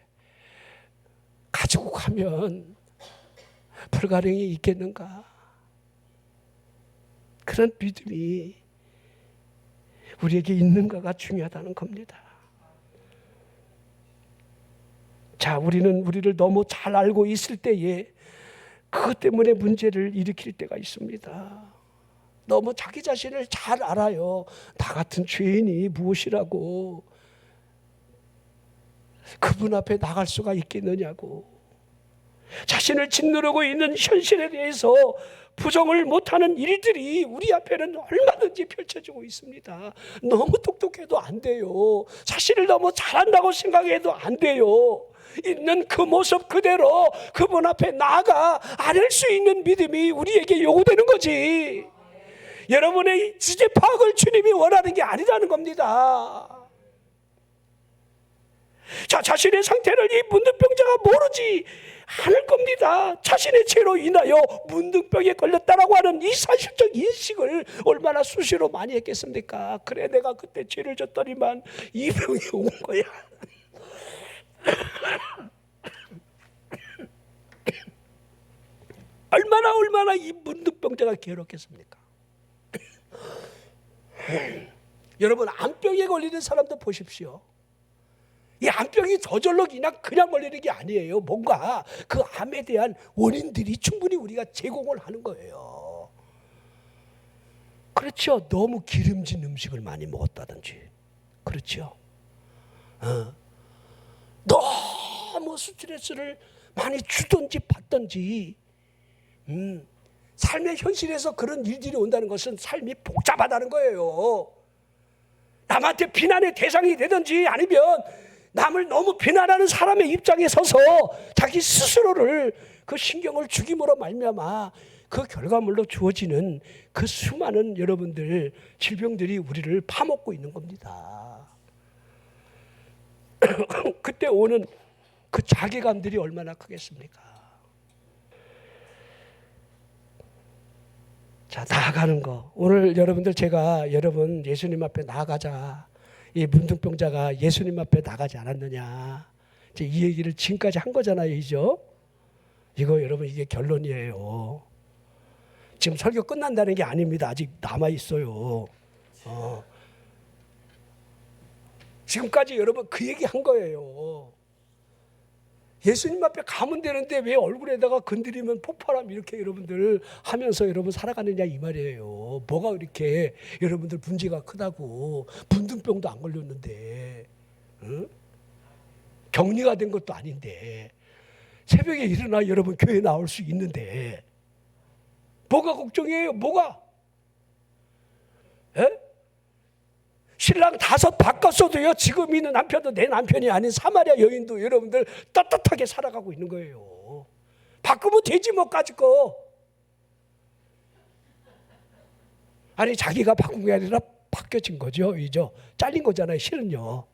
가지고 가면 불가능이 있겠는가? 그런 믿음이 우리에게 있는가가 중요하다는 겁니다. 자, 우리를 너무 잘 알고 있을 때에 그것 때문에 문제를 일으킬 때가 있습니다. 너무 자기 자신을 잘 알아요. 나 같은 죄인이 무엇이라고 그분 앞에 나갈 수가 있겠느냐고. 자신을 짓누르고 있는 현실에 대해서 부정을 못하는 일들이 우리 앞에는 얼마든지 펼쳐지고 있습니다. 너무 똑똑해도 안 돼요. 자신을 너무 잘한다고 생각해도 안 돼요. 있는 그 모습 그대로 그분 앞에 나아가 아닐 수 있는 믿음이 우리에게 요구되는 거지. 여러분의 지제 파악을 주님이 원하는 게 아니라는 겁니다. 자, 자신의 상태를 이 문둥병자가 모르지 않을 겁니다. 자신의 죄로 인하여 문둥병에 걸렸다라고 하는 이 사실적 인식을 얼마나 수시로 많이 했겠습니까? 그래, 내가 그때 죄를 졌더니만 이 병이 온 거야. 얼마나 이 문둥병자가 괴롭겠습니까? 여러분, 암병에 걸리는 사람도 보십시오. 이 암병이 저절로 그냥 걸리는 게 아니에요. 뭔가 그 암에 대한 원인들이 충분히 우리가 제공을 하는 거예요. 그렇죠. 너무 기름진 음식을 많이 먹었다든지, 그렇죠. 너무 스트레스를 많이 주든지 받든지, 삶의 현실에서 그런 일들이 온다는 것은 삶이 복잡하다는 거예요. 남한테 비난의 대상이 되든지 아니면 남을 너무 비난하는 사람의 입장에 서서 자기 스스로를 그 신경을 죽임으로 말미암아 그 결과물로 주어지는 그 수많은 여러분들 질병들이 우리를 파먹고 있는 겁니다. 그때 오는 그 자괴감들이 얼마나 크겠습니까? 자, 나아가는 거. 오늘 여러분들 제가 여러분 예수님 앞에 나아가자. 이 문둥병자가 예수님 앞에 나가지 않았느냐. 이제 이 얘기를 지금까지 한 거잖아요. 이거 여러분 이게 결론이에요. 지금 설교 끝난다는 게 아닙니다. 아직 남아 있어요. 지금까지 여러분 그 얘기 한 거예요. 예수님 앞에 가면 되는데 왜 얼굴에다가 건드리면 폭발함 이렇게 여러분들 하면서 여러분 살아가느냐 이 말이에요. 뭐가 그렇게 여러분들 문제가 크다고. 문둥병도 안 걸렸는데, 응? 격리가 된 것도 아닌데, 새벽에 일어나 여러분 교회 나올 수 있는데 뭐가 걱정이에요? 뭐가? 에? 신랑 5 바꿨어도요, 지금 있는 남편도 내 남편이 아닌 사마리아 여인도 여러분들 떳떳하게 살아가고 있는 거예요. 바꾸면 되지 뭐 까짓 거. 아니 자기가 바꾼 게 아니라 바뀌어진 거죠. 이죠. 잘린 거잖아요. 실은요.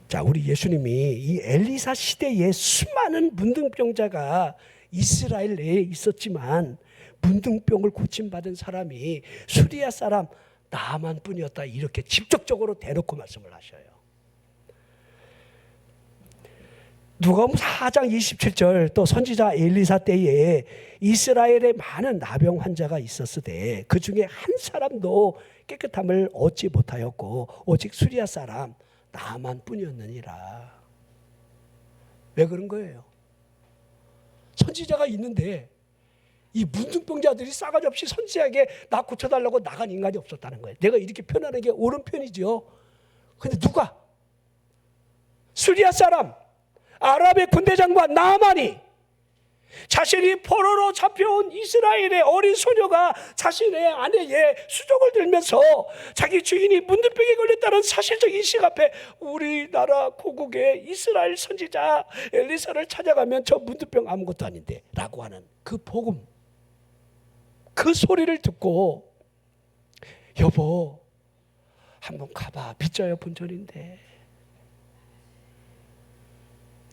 자, 우리 예수님이 이 엘리사 시대에 수많은 문둥병자가 이스라엘 내에 있었지만 문둥병을 고침받은 사람이 수리아 사람 나만 뿐이었다. 이렇게 직접적으로 대놓고 말씀을 하셔요. 누가복음 4장 27절 또 선지자 엘리사 때에 이스라엘에 많은 나병 환자가 있었으되 그 중에 한 사람도 깨끗함을 얻지 못하였고 오직 수리아 사람 나만 뿐이었느니라. 왜 그런 거예요? 선지자가 있는데 이 문둥병자들이 싸가지 없이 선지자에게 나 고쳐달라고 나간 인간이 없었다는 거예요. 내가 이렇게 표현하는 게 옳은 편이죠. 근데 누가? 수리아 사람, 아랍의 군대 장관 나아만이 자신이 포로로 잡혀온 이스라엘의 어린 소녀가 자신의 아내의 수족을 들면서 자기 주인이 문둥병에 걸렸다는 사실적 인식 앞에 우리나라 고국의 이스라엘 선지자 엘리사를 찾아가면 저 문둥병 아무것도 아닌데 라고 하는 그 복음, 그 소리를 듣고 여보 한번 가봐. 빗자여 본전인데.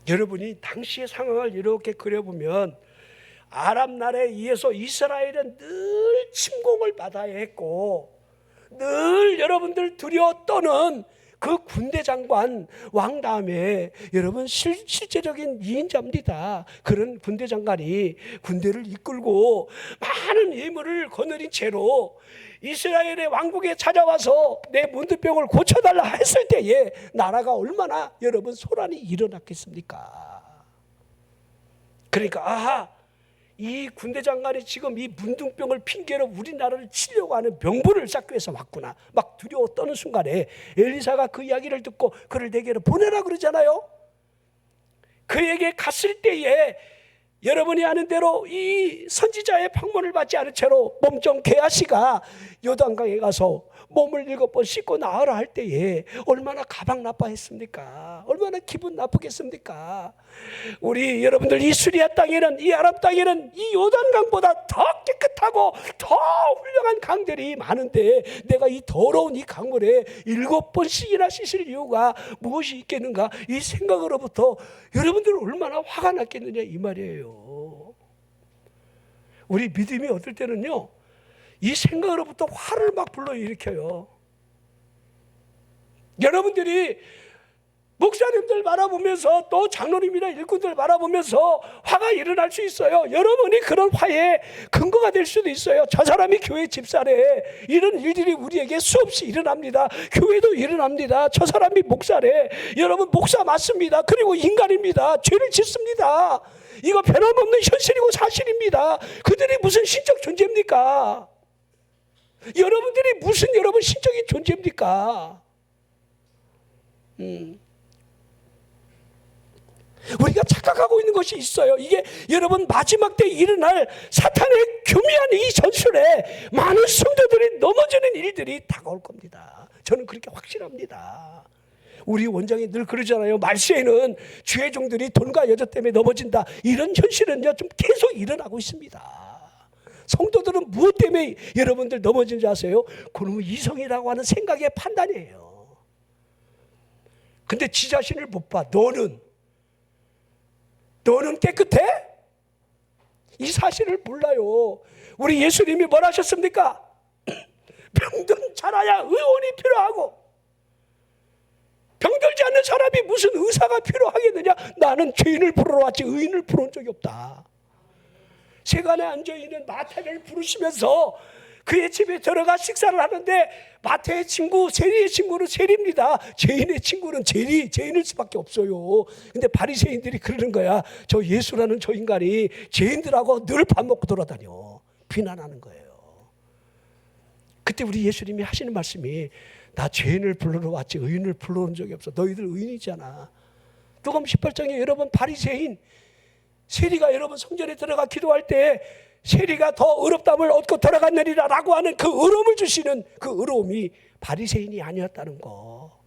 여러분이 당시의 상황을 이렇게 그려보면 아랍 나라에 의해서 이스라엘은 늘 침공을 받아야 했고 늘 여러분들 두려워 떠는 그 군대 장관 왕 다음에 여러분 실제적인 2인자입니다. 그런 군대 장관이 군대를 이끌고 많은 예물을 거느린 채로 이스라엘의 왕국에 찾아와서 내 문둥병을 고쳐달라 했을 때에 나라가 얼마나 여러분 소란이 일어났겠습니까? 그러니까 아하, 이 군대 장관이 지금 이 문둥병을 핑계로 우리나라를 치려고 하는 병부를 쌓기 위해서 왔구나. 막 두려워 떠는 순간에 엘리사가 그 이야기를 듣고 그를 내게로 보내라 그러잖아요. 그에게 갔을 때에 여러분이 아는 대로 이 선지자의 방문을 받지 않은 채로 몸종 게하시가 요단강에 가서 몸을 7번 씻고 나으라 할 때에 얼마나 가방 나빠했습니까? 얼마나 기분 나쁘겠습니까? 우리 여러분들 이 수리아 땅에는, 이 아랍 땅에는 이 요단강보다 더 깨끗하고 더 훌륭한 강들이 많은데 내가 이 더러운 이 강물에 7번씩이나 씻을 이유가 무엇이 있겠는가? 이 생각으로부터 여러분들 얼마나 화가 났겠느냐 이 말이에요. 우리 믿음이 어떨 때는요, 이 생각으로부터 화를 막 불러일으켜요. 여러분들이 목사님들 바라보면서 또 장로님이나 일꾼들 바라보면서 화가 일어날 수 있어요. 여러분이 그런 화의 근거가 될 수도 있어요. 저 사람이 교회 집사래. 이런 일들이 우리에게 수없이 일어납니다. 교회도 일어납니다. 저 사람이 목사래. 여러분 목사 맞습니다. 그리고 인간입니다. 죄를 짓습니다. 이거 변함없는 현실이고 사실입니다. 그들이 무슨 신적 존재입니까? 여러분들이 무슨 여러분 신적인 존재입니까? 우리가 착각하고 있는 것이 있어요. 이게 여러분 마지막 때 일어날 사탄의 교미한 이 전술에 많은 성도들이 넘어지는 일들이 다가올 겁니다. 저는 그렇게 확신합니다. 우리 원장이 늘 그러잖아요. 말세에는 주의 종들이 돈과 여자 때문에 넘어진다. 이런 현실은요 좀 계속 일어나고 있습니다. 성도들은 무엇 때문에 여러분들 넘어진지 아세요? 그놈의 이성이라고 하는 생각의 판단이에요. 근데 지 자신을 못 봐. 너는 깨끗해? 이 사실을 몰라요. 우리 예수님이 뭘 하셨습니까? 병든 자라야 의원이 필요하고, 병들지 않는 사람이 무슨 의사가 필요하겠느냐? 나는 죄인을 부르러 왔지 의인을 부른 적이 없다. 세간에 앉아있는 마태를 부르시면서 그의 집에 들어가 식사를 하는데, 마태의 친구, 세리의 친구는 세리입니다. 죄인의 친구는 죄인일 수밖에 없어요. 근데 바리새인들이 그러는 거야. 저 예수라는 저 인간이 죄인들하고 늘 밥 먹고 돌아다녀. 비난하는 거예요. 그때 우리 예수님이 하시는 말씀이, 나 죄인을 불러러 왔지 의인을 불러온 적이 없어. 너희들 의인이잖아. 누가복음 18장에 여러분 바리새인 세리가 여러분 성전에 들어가 기도할 때 세리가 더 의롭다함을 얻고 돌아갔느니라 라고 하는 그 의로움을 주시는 그 의로움이 바리새인이 아니었다는 거.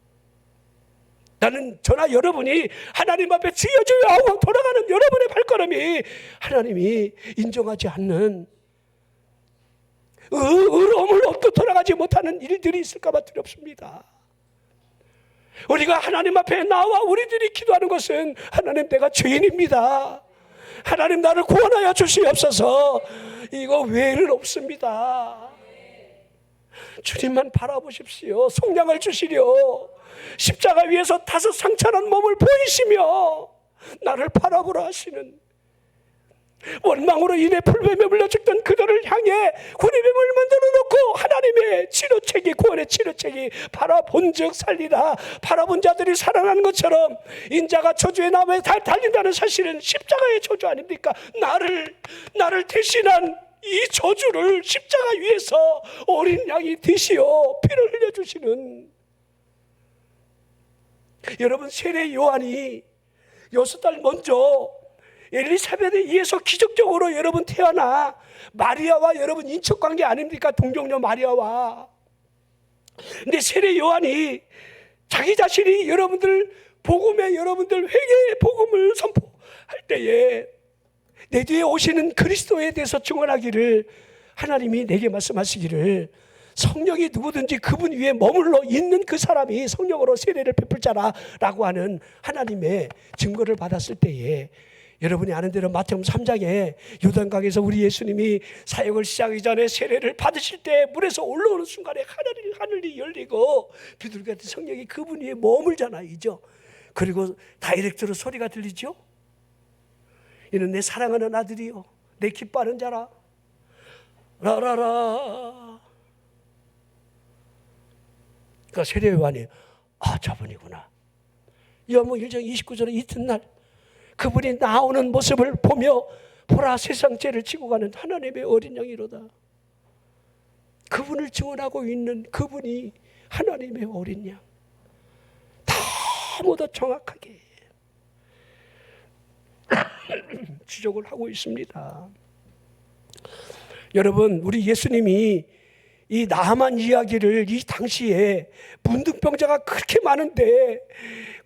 나는 저나 여러분이 하나님 앞에 주여 주여 하고 돌아가는 여러분의 발걸음이 하나님이 인정하지 않는 의로움을 얻고 돌아가지 못하는 일들이 있을까 봐 두렵습니다. 우리가 하나님 앞에 나와 우리들이 기도하는 것은, 하나님 내가 죄인입니다. 하나님 나를 구원하여 주시옵소서. 이거 외에는 없습니다. 주님만 바라보십시오. 속량을 주시려 십자가 위에서 다섯 상처난 몸을 보이시며 나를 바라보라 하시는, 원망으로 인해 풀뱀에 물려 죽던 그들을 향해 구리뱀을 만들어 놓고 하나님의 치료책이, 구원의 치료책이 바라본 즉 살리라. 바라본 자들이 살아나는 것처럼 인자가 저주의 나무에 달린다는 사실은 십자가의 저주 아닙니까? 나를 대신한 이 저주를 십자가 위에서 어린 양이 되시어 피를 흘려주시는, 여러분 세례 요한이 6달 먼저 엘리사벳에 의해서 기적적으로 여러분 태어나 마리아와 여러분 인척관계 아닙니까? 동정녀 마리아와. 근데 세례 요한이 자기 자신이 여러분들 복음에, 여러분들 회개의 복음을 선포할 때에 내 뒤에 오시는 그리스도에 대해서 증언하기를, 하나님이 내게 말씀하시기를 성령이 누구든지 그분 위에 머물러 있는 그 사람이 성령으로 세례를 베풀 자라라고 하는 하나님의 증거를 받았을 때에, 여러분이 아는 대로 마태복음 3장에 요단강에서 우리 예수님이 사역을 시작하기 전에 세례를 받으실 때 물에서 올라오는 순간에 하늘이 열리고 비둘기 같은 성령이 그분 위에 머물잖아요. 그리고 다이렉트로 소리가 들리죠. 이는 내 사랑하는 아들이요 내 기뻐하는 자라. 라라라. 그러니까 세례 요한이, 저분이구나. 요한복음 1장 29절에 이튿날 그분이 나오는 모습을 보며 보라 세상 죄를 지고 가는 하나님의 어린 양이로다. 그분을 증언하고 있는 그분이 하나님의 어린 양. 너무도 정확하게 지적을 하고 있습니다. 여러분, 우리 예수님이 이 나아만 이야기를, 이 당시에 문둥병자가 그렇게 많은데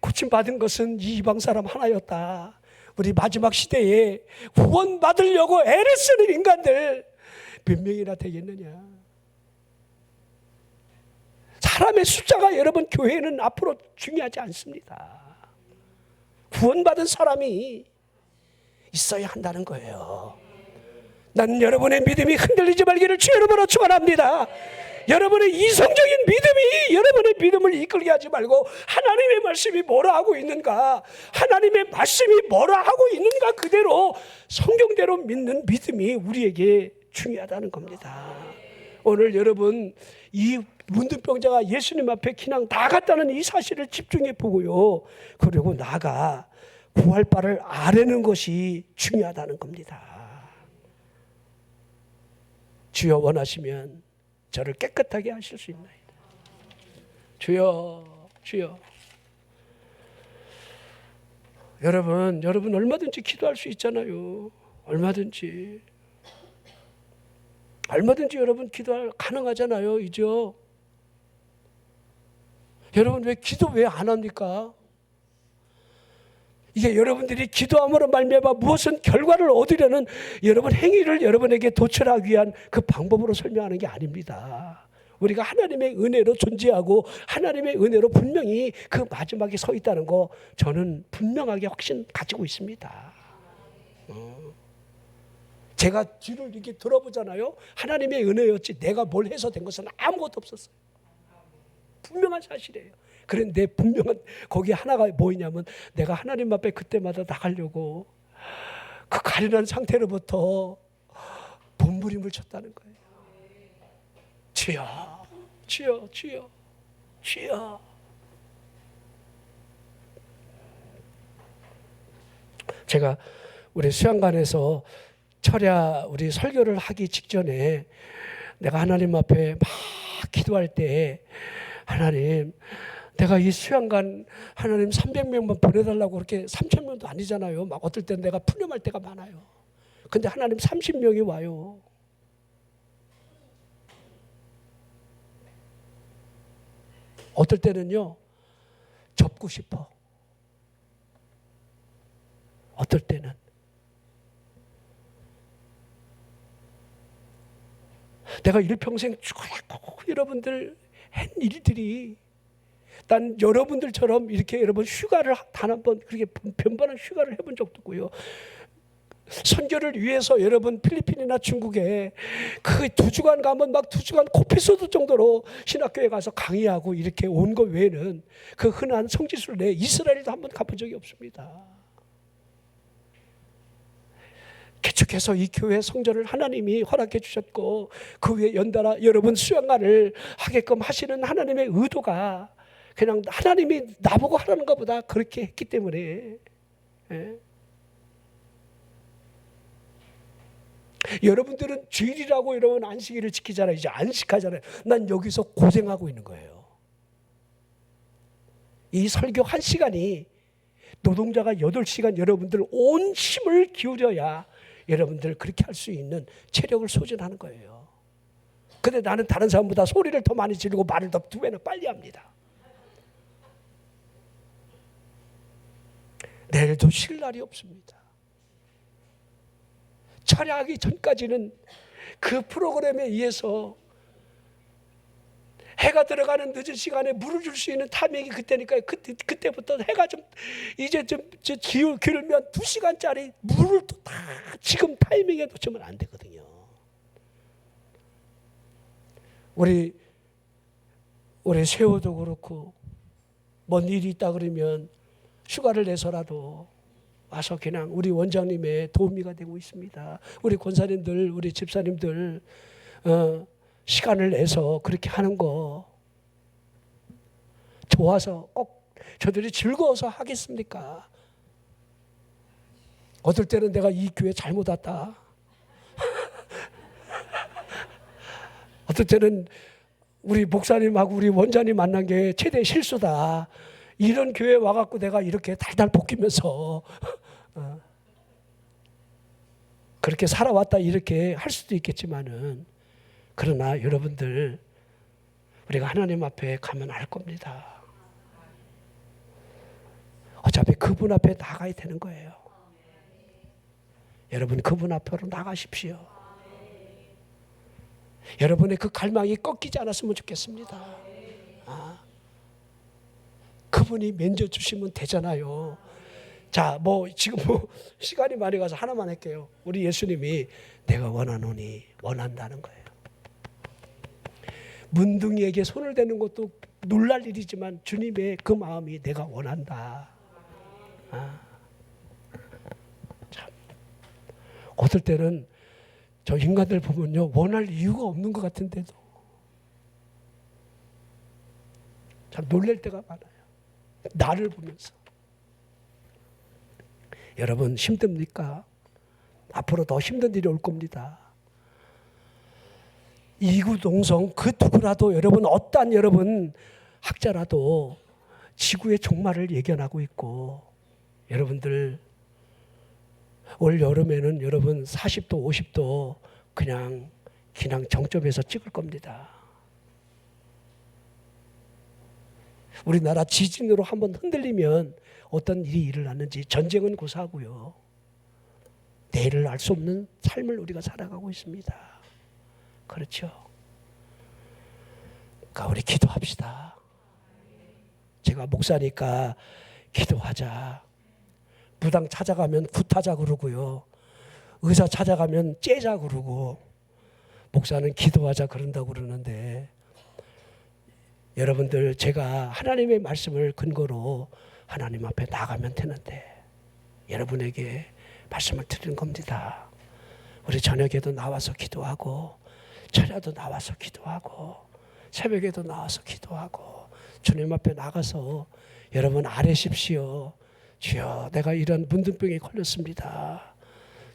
고침받은 것은 이 이방 사람 하나였다. 우리 마지막 시대에 구원받으려고 애를 쓰는 인간들 몇 명이나 되겠느냐. 사람의 숫자가 여러분 교회는 앞으로 중요하지 않습니다. 구원받은 사람이 있어야 한다는 거예요. 나는 여러분의 믿음이 흔들리지 말기를 주 이름으로 축원합니다. 여러분의 이성적인 믿음이 여러분의 믿음을 이끌게 하지 말고, 하나님의 말씀이 뭐라 하고 있는가, 하나님의 말씀이 뭐라 하고 있는가 그대로 성경대로 믿는 믿음이 우리에게 중요하다는 겁니다. 오늘 여러분 이 문둥병자가 예수님 앞에 그냥 나갔다는 이 사실을 집중해 보고요, 그리고 나가 구할 바를 아뢰는 것이 중요하다는 겁니다. 주여 원하시면 저를 깨끗하게 하실 수 있나이다. 주여, 주여. 여러분 얼마든지 기도할 수 있잖아요. 얼마든지 여러분 기도 가능하잖아요. 이죠? 여러분 왜 기도 왜 안 합니까? 이게 여러분들이 기도함으로 말미암아 무엇은 결과를 얻으려는 여러분 행위를 여러분에게 도출하기 위한 그 방법으로 설명하는 게 아닙니다. 우리가 하나님의 은혜로 존재하고 하나님의 은혜로 분명히 그 마지막에 서 있다는 거 저는 분명하게 확신 가지고 있습니다. 제가 뒤를 이렇게 들어보잖아요. 하나님의 은혜였지 내가 뭘 해서 된 것은 아무것도 없었어요. 분명한 사실이에요. 그런데 분명한 거기 하나가 뭐냐면 내가 하나님 앞에 그때마다 나가려고 그 가련한 상태로부터 몸부림을 쳤다는 거예요. 주여, 주여, 주여, 주여. 제가 우리 수양관에서 철야 우리 설교를 하기 직전에 내가 하나님 앞에 막 기도할 때 하나님 내가 이 수양관 하나님 300명만 보내달라고 그렇게 3,000명도 아니잖아요. 막 어떨 땐 내가 푸념할 때가 많아요. 근데 하나님 30명이 와요. 어떨 때는요 접고 싶어. 어떨 때는 내가 일평생 쭉 여러분들 한 일들이 난 여러분들처럼 이렇게 여러분 휴가를 단 한 번 그렇게 변변한 휴가를 해본 적도 없고요. 선교를 위해서 여러분 필리핀이나 중국에 그 2주간 가면 막 2주간 코피 쏟을 정도로 신학교에 가서 강의하고 이렇게 온 거 외에는 그 흔한 성지순례 내 이스라엘도 한번 가본 적이 없습니다. 개척해서 이 교회 성전을 하나님이 허락해 주셨고 그 위에 연달아 여러분 수양관을 하게끔 하시는 하나님의 의도가 그냥 하나님이 나보고 하라는 것보다 그렇게 했기 때문에 여러분들은 주일이라고 여러분 안식일을 지키잖아요. 이제 안식하잖아요. 난 여기서 고생하고 있는 거예요. 이 설교 1시간이 노동자가 8시간 여러분들 온 힘을 기울여야 여러분들 그렇게 할 수 있는 체력을 소진하는 거예요. 근데 나는 다른 사람보다 소리를 더 많이 지르고 말을 더 2배나 빨리 합니다. 내일도 쉴 날이 없습니다. 철야하기 전까지는 그 프로그램에 의해서 해가 들어가는 늦은 시간에 물을 줄 수 있는 타이밍이 그때니까 그때부터 해가 좀 이제 좀 기울면 2시간짜리 물을 또 다 지금 타이밍에 놓치면 안 되거든요. 우리 세호도 그렇고 뭔 일이 있다 그러면 휴가를 내서라도 와서 그냥 우리 원장님의 도우미가 되고 있습니다. 우리 권사님들, 우리 집사님들 시간을 내서 그렇게 하는 거 좋아서 꼭 저들이 즐거워서 하겠습니까? 어떨 때는 내가 이 교회 잘못 왔다. 어떨 때는 우리 목사님하고 우리 원장님 만난 게 최대 실수다. 이런 교회에 와갖고 내가 이렇게 달달 볶이면서 그렇게 살아왔다 이렇게 할 수도 있겠지만은 그러나 여러분들 우리가 하나님 앞에 가면 알 겁니다. 어차피 그분 앞에 나가야 되는 거예요. 여러분 그분 앞으로 나가십시오. 여러분의 그 갈망이 꺾이지 않았으면 좋겠습니다. 그분이 만져주시면 되잖아요. 자, 지금 시간이 많이 가서 하나만 할게요. 우리 예수님이 내가 원하노니 원한다는 거예요. 문둥이에게 손을 대는 것도 놀랄 일이지만 주님의 그 마음이 내가 원한다. 참. 어떨 때는 저 인간들 보면요 원할 이유가 없는 것 같은데도 참 놀랄 때가 많아요. 나를 보면서. 여러분 힘듭니까? 앞으로 더 힘든 일이 올 겁니다. 이구동성 그 누구라도 여러분 어떠한 여러분 학자라도 지구의 종말을 예견하고 있고 여러분들 올 여름에는 여러분 40도 50도 그냥 정점에서 찍을 겁니다. 우리나라 지진으로 한번 흔들리면 어떤 일이 일어났는지 전쟁은 고사하고요. 내일을 알 수 없는 삶을 우리가 살아가고 있습니다. 그렇죠? 그러니까 우리 기도합시다. 제가 목사니까 기도하자. 무당 찾아가면 굿하자 그러고요. 의사 찾아가면 째자 그러고 목사는 기도하자 그런다고 그러는데 여러분들 제가 하나님의 말씀을 근거로 하나님 앞에 나가면 되는데 여러분에게 말씀을 드리는 겁니다. 우리 저녁에도 나와서 기도하고 철야도 나와서 기도하고 새벽에도 나와서 기도하고 주님 앞에 나가서 여러분 아뢰십시오. 주여 내가 이런 문둥병에 걸렸습니다.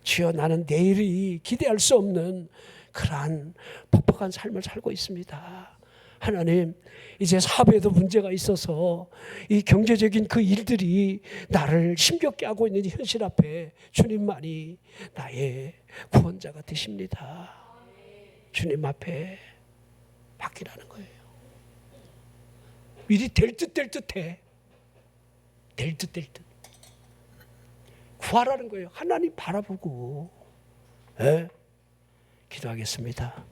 주여 나는 내일이 기대할 수 없는 그러한 퍽퍽한 삶을 살고 있습니다. 하나님 이제 사업에도 문제가 있어서 이 경제적인 그 일들이 나를 힘겹게 하고 있는 현실 앞에 주님만이 나의 구원자가 되십니다. 주님 앞에 맡기라는 거예요. 일이 될 듯 해. 될 듯. 구하라는 거예요. 하나님 바라보고. 네? 기도하겠습니다.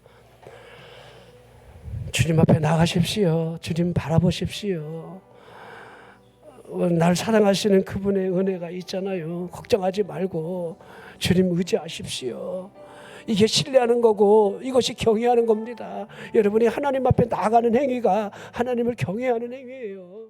주님 앞에 나가십시오. 주님 바라보십시오. 날 사랑하시는 그분의 은혜가 있잖아요. 걱정하지 말고 주님 의지하십시오. 이게 신뢰하는 거고 이것이 경외하는 겁니다. 여러분이 하나님 앞에 나가는 행위가 하나님을 경외하는 행위예요.